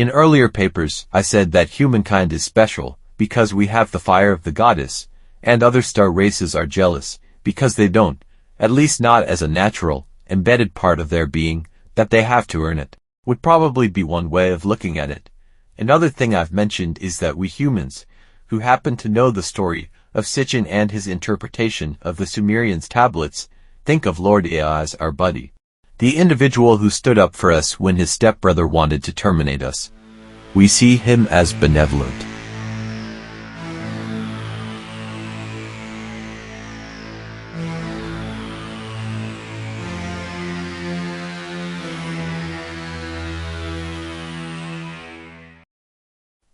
In earlier papers, I said that humankind is special because we have the fire of the goddess, and other star races are jealous because they don't, at least not as a natural, embedded part of their being, that they have to earn it. Would probably be one way of looking at it. Another thing I've mentioned is that we humans, who happen to know the story of Sitchin and his interpretation of the Sumerians' tablets, think of Lord Ea as our buddy. The individual who stood up for us when his stepbrother wanted to terminate us. We see him as benevolent.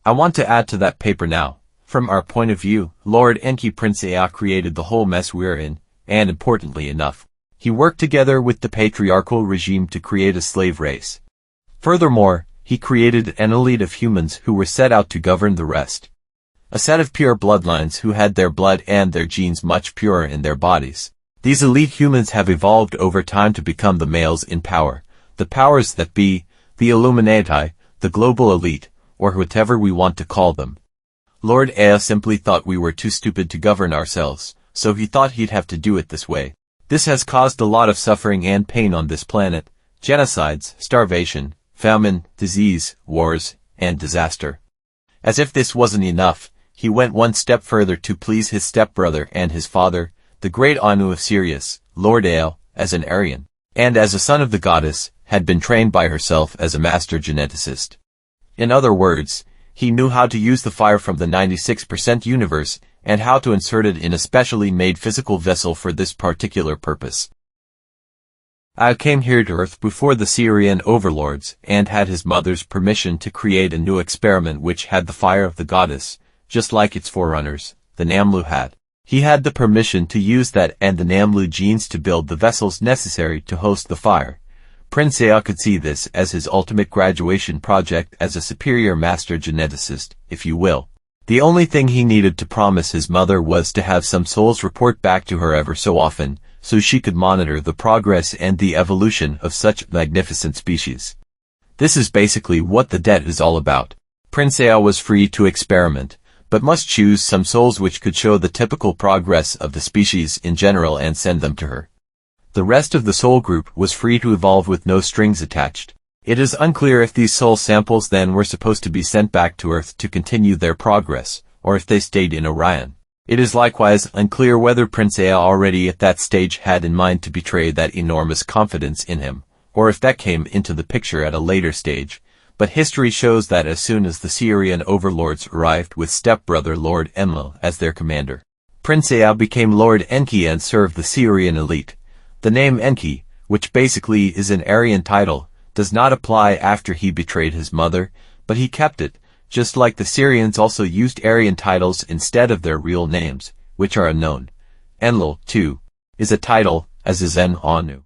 I want to add to that paper now. From our point of view, Lord Enki Prince Ea created the whole mess we're in, and importantly enough, he worked together with the patriarchal regime to create a slave race. Furthermore, he created an elite of humans who were set out to govern the rest. A set of pure bloodlines who had their blood and their genes much purer in their bodies. These elite humans have evolved over time to become the males in power, the powers that be, the Illuminati, the global elite, or whatever we want to call them. Lord Ea simply thought we were too stupid to govern ourselves, so he thought he'd have to do it this way. This has caused a lot of suffering and pain on this planet, genocides, starvation, famine, disease, wars, and disaster. As if this wasn't enough, he went one step further to please his stepbrother and his father, the great Anu of Sirius, Lord Ea, as an Aryan, and as a son of the goddess, had been trained by herself as a master geneticist. In other words, he knew how to use the fire from the 96% universe and how to insert it in a specially made physical vessel for this particular purpose. I came here to Earth before the Sirian Overlords and had his mother's permission to create a new experiment which had the fire of the goddess, just like its forerunners, the Namlu had. He had the permission to use that and the Namlu genes to build the vessels necessary to host the fire. Prince Ea could see this as his ultimate graduation project as a superior master geneticist, if you will. The only thing he needed to promise his mother was to have some souls report back to her ever so often, so she could monitor the progress and the evolution of such magnificent species. This is basically what the debt is all about. Prince Ea was free to experiment, but must choose some souls which could show the typical progress of the species in general and send them to her. The rest of the soul group was free to evolve with no strings attached. It is unclear if these soul samples then were supposed to be sent back to Earth to continue their progress, or if they stayed in Orion. It is likewise unclear whether Prince Ea already at that stage had in mind to betray that enormous confidence in him, or if that came into the picture at a later stage, but history shows that as soon as the Sirian Overlords arrived with stepbrother Lord Enlil as their commander, Prince Ea became Lord Enki and served the Sirian elite. The name Enki, which basically is an Aryan title, does not apply after he betrayed his mother, but he kept it, just like the Syrians also used Aryan titles instead of their real names, which are unknown. Enlil, too, is a title, as is Anu.